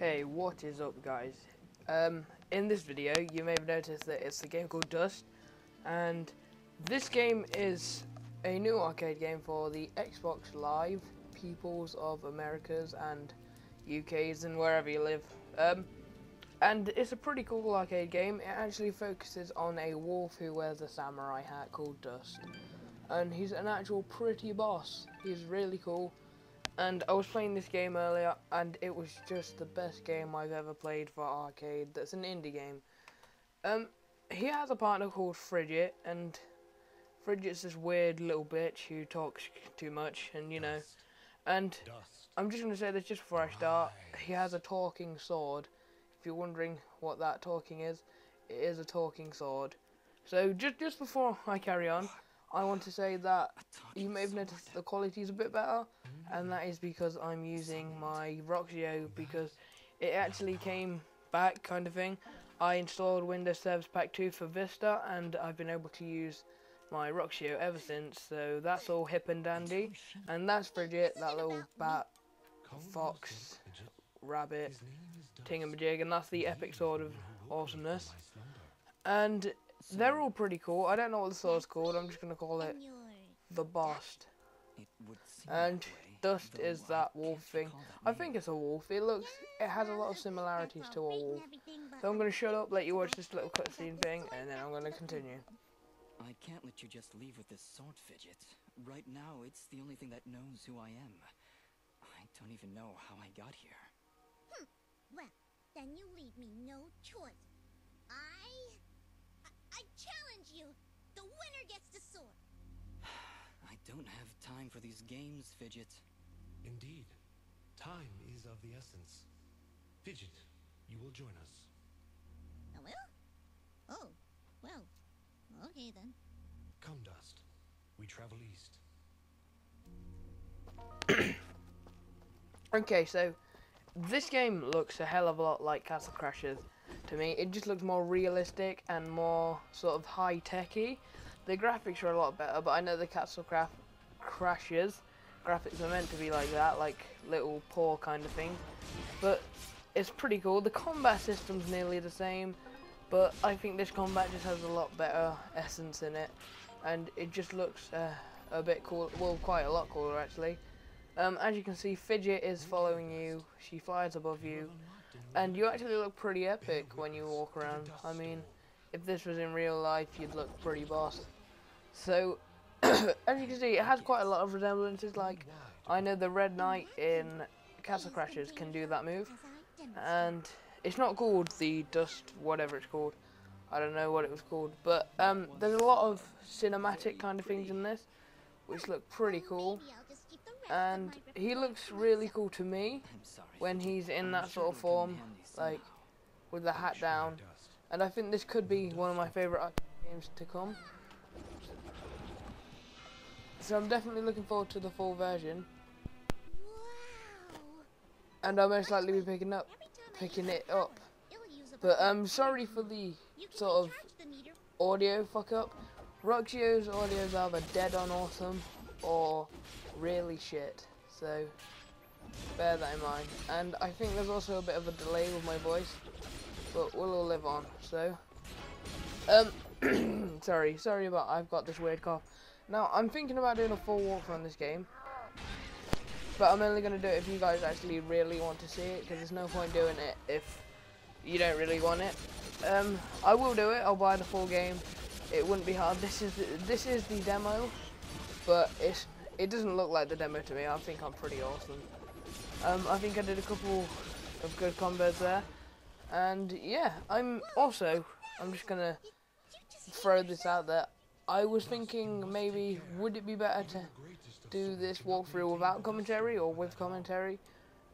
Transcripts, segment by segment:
Hey, what is up, guys? In this video, you may have noticed that it's a game called Dust, and this game is a new arcade game for the Xbox Live peoples of Americas and UKs and wherever you live. And it's a pretty cool arcade game. It actually focuses on a wolf who wears a samurai hat called Dust, and he's an actual pretty boss. He's really cool. And I was playing this game earlier, and it was just the best game I've ever played for arcade. That's an indie game. He has a partner called Frigid, and Frigid's this weird little bitch who talks too much, and you know. And I'm just going to say this just before I start. He has a talking sword. If you're wondering what that talking is, it is a talking sword. So just before I carry on, I want to say that you may have noticed the quality is a bit better, and that is because I'm using my Roxio, because it actually came back, kind of thing. I installed Windows Service Pack 2 for Vista, and I've been able to use my Roxio ever since, so that's all hip and dandy. And that's Frigid, that little bat, fox, rabbit, tingamajig, and that's the epic sword of awesomeness. And they're all pretty cool. I don't know what the sword's called, I'm just going to call it the Boss. And Dust is that wolf thing. I think it's a wolf. It has a lot of similarities to a wolf. So I'm going to shut up, let you watch this little cutscene thing, and then I'm going to continue. I can't let you just leave with this sword, Fidget. Right now, it's the only thing that knows who I am. I don't even know how I got here. Well, then you leave me no choice. I challenge you. The winner gets the sword. I don't have time for these games, Fidget. Indeed. Time is of the essence. Fidget, you will join us. I will? Oh, well, okay then. Come, Dust. We travel east. Okay, so this game looks a hell of a lot like Castle Crashers to me. It just looks more realistic and more sort of high-techy. The graphics are a lot better, but I know the Castle Crashers graphics are meant to be like that, like little paw kind of thing. But it's pretty cool. The combat system's nearly the same, but I think this combat just has a lot better essence in it, and it just looks a bit cool. Well, quite a lot cooler actually. As you can see, Fidget is following you. She flies above you, and you actually look pretty epic when you walk around. I mean, if this was in real life, you'd look pretty boss. So, as you can see, it has quite a lot of resemblances. Like, I know the Red Knight in Castle Crashers can do that move, and it's not called the Dust, whatever it's called. I don't know what it was called, but there's a lot of cinematic kind of things in this, which look pretty cool. And he looks really cool to me when he's in that sort of form, like with the hat down. And I think this could be one of my favourite games to come. So I'm definitely looking forward to the full version. And I'll most likely be picking it up. But I'm sorry for the sort of audio fuck up. Roxio's audio is either dead on awesome or really shit, so bear that in mind. And I think there's also a bit of a delay with my voice, but we'll all live on. So sorry about I've got this weird cough. Now I'm thinking about doing a full walkthrough on this game, but I'm only going to do it if you guys actually really want to see it, because there's no point doing it if you don't really want it. I will do it. I'll buy the full game. It wouldn't be hard. This is the demo, but it doesn't look like the demo to me. I think I'm pretty awesome. I think I did a couple of good combos there, and yeah, I'm just gonna throw this out there. I was thinking maybe would it be better to do this walkthrough without commentary or with commentary?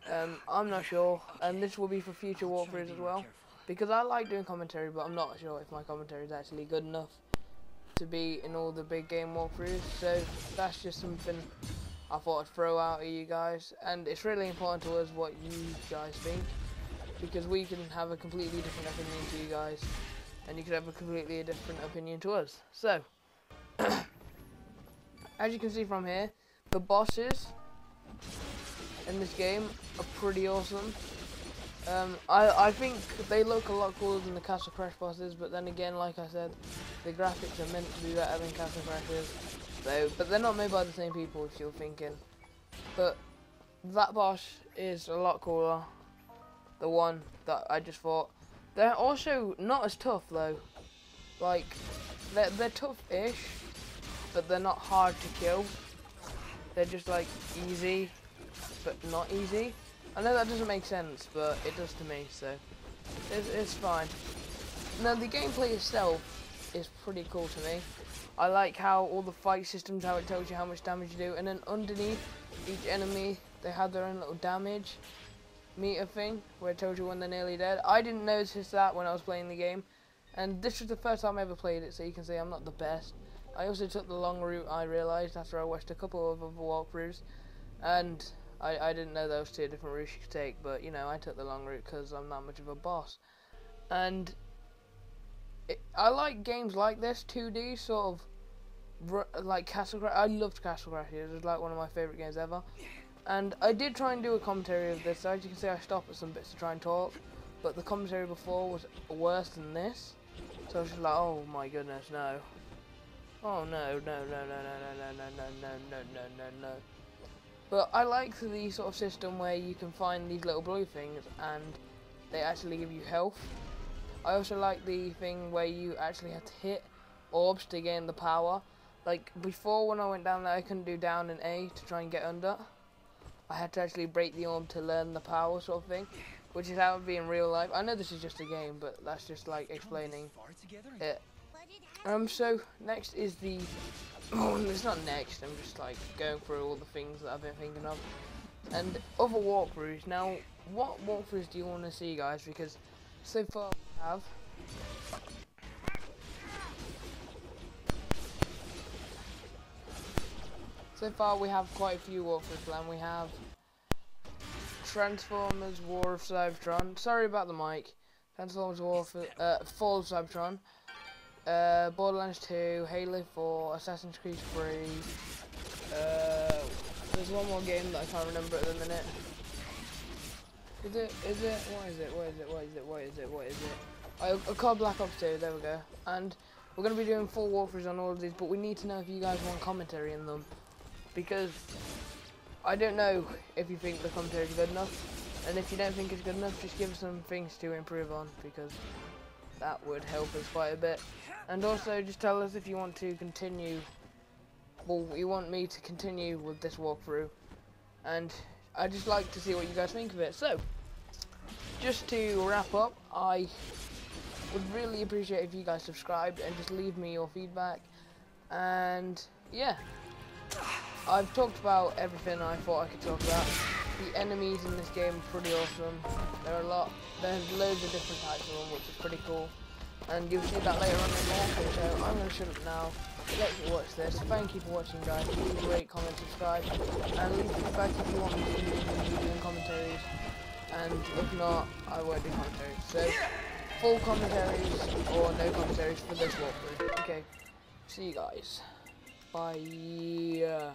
I'm not sure, and this will be for future walkthroughs as well, because I like doing commentary, but I'm not sure if my commentary is actually good enough to be in all the big game walkthroughs. So that's just something I thought I'd throw out at you guys, and it's really important to us what you guys think, because we can have a completely different opinion to you guys, and you can have a completely different opinion to us. So as you can see from here, the bosses in this game are pretty awesome. I think they look a lot cooler than the Castle Crash bosses, but then again, like I said, the graphics are meant to be better than Castle Crash's. So, but they're not made by the same people, if you're thinking. But that boss is a lot cooler. The one that I just fought. They're also not as tough though. Like, they're tough-ish, but they're not hard to kill. They're just like easy, but not easy. I know that doesn't make sense, but it does to me, so it's fine. Now the gameplay itself is pretty cool to me. I like how all the fight systems, how it tells you how much damage you do, and then underneath each enemy they have their own little damage meter thing where it tells you when they're nearly dead. I didn't notice that when I was playing the game, and this was the first time I ever played it, so you can say I'm not the best. I also took the long route, I realised, after I watched a couple of other walkthroughs, and I didn't know there was 2 different routes you could take, but you know, I took the long route because I'm not much of a boss. And I like games like this, 2D, sort of like Castle Crash. I loved Castle Crash, it was like one of my favourite games ever. And I did try and do a commentary of this, so as you can see I stopped at some bits to try and talk, but the commentary before was worse than this. So I was just like, oh my goodness, no. Oh no, no, no, no, no, no, no, no, no, no, no, no, no. But I like the sort of system where you can find these little blue things and they actually give you health. I also like the thing where you actually have to hit orbs to gain the power. Like before, when I went down there, I couldn't do down and A to try and get under. I had to actually break the orb to learn the power sort of thing, which is how it would be in real life. I know this is just a game, but that's just like explaining it. So next is the, oh, it's not next, I'm just like going through all the things that I've been thinking of. And other walkthroughs. Now, what walkthroughs do you want to see, guys? Because so far we have quite a few walkthroughs planned. We have Transformers War of Cybertron. Sorry about the mic. Transformers Fall of Cybertron. Borderlands 2, Halo 4, Assassin's Creed 3. There's one more game that I can't remember at the minute. Is it? What is it? I called Black Ops 2, there we go. And we're going to be doing full walkthroughs on all of these, but we need to know if you guys want commentary in them. Because I don't know if you think the commentary is good enough. And if you don't think it's good enough, just give us some things to improve on, because that would help us quite a bit. And also just tell us if you want to continue, well, you want me to continue with this walkthrough, and I'd just like to see what you guys think of it. So, just to wrap up, I would really appreciate if you guys subscribed and just leave me your feedback. And yeah, I've talked about everything I thought I could talk about. The enemies in this game are pretty awesome. There's loads of different types of them, which is pretty cool. And you'll see that later on in the walkthrough, so I'm going to shut up now. Let you watch this. Thank you for watching, guys. Please rate, comment, subscribe, and leave feedback if you want me to do doing commentaries. And if not, I won't do commentaries. So, full commentaries or no commentaries for this walkthrough. Okay, see you guys. Bye.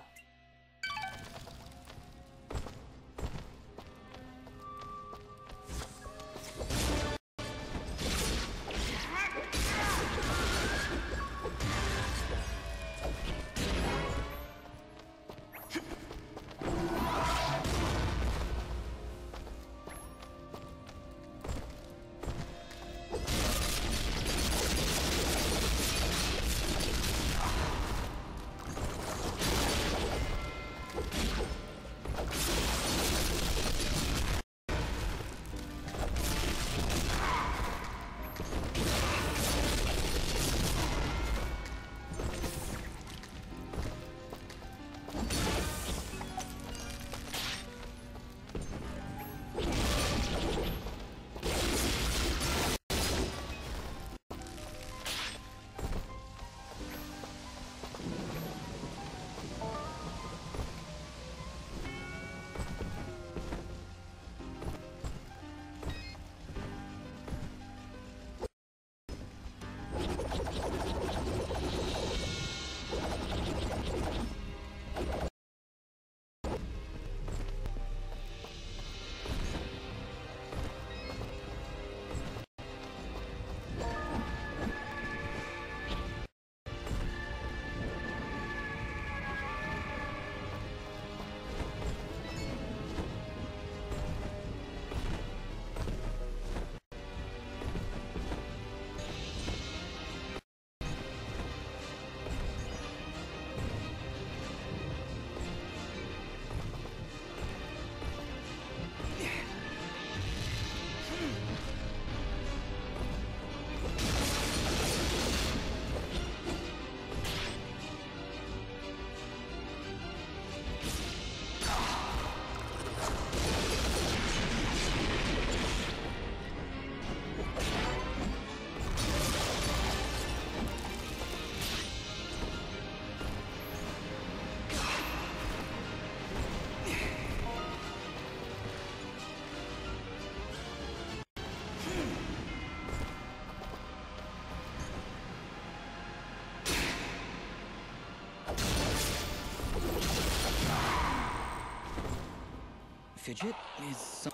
Fidget is some...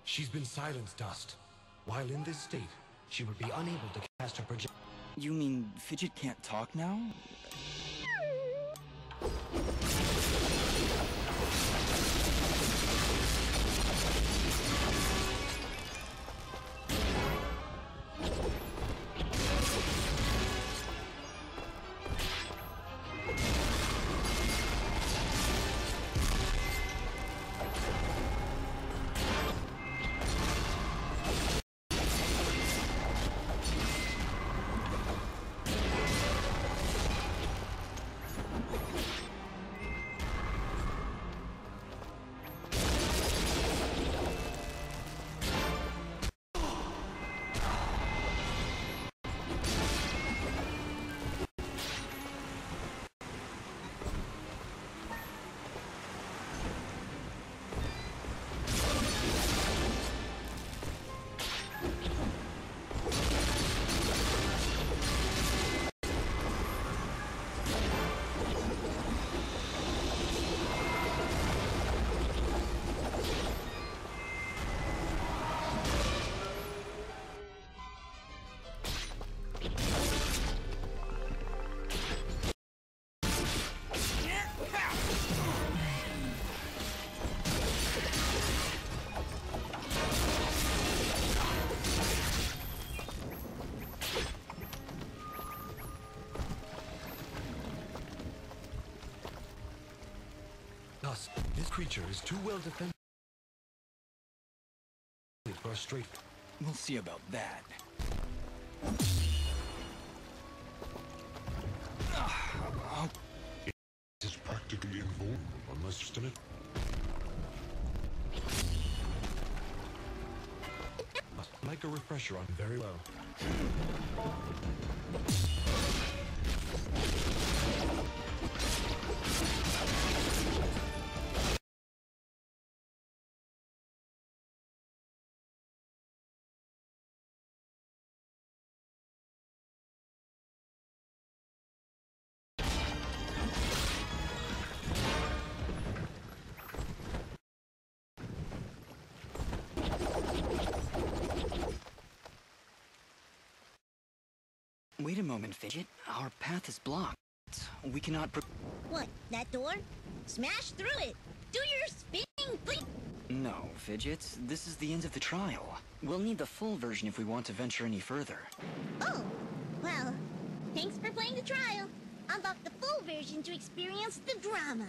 She's been silenced, Dust. While in this state, she would be unable to cast her project. You mean Fidget can't talk now? Dust, this creature is too well defended for a straight... We'll see about that. It is practically invulnerable unless you're still it. Like a refresher on very well. Wait a moment, Fidget. Our path is blocked. We cannot What, that door? Smash through it! Do your spinning please! No, Fidget. This is the end of the trial. We'll need the full version if we want to venture any further. Oh, well, thanks for playing the trial. Unlock the full version to experience the drama.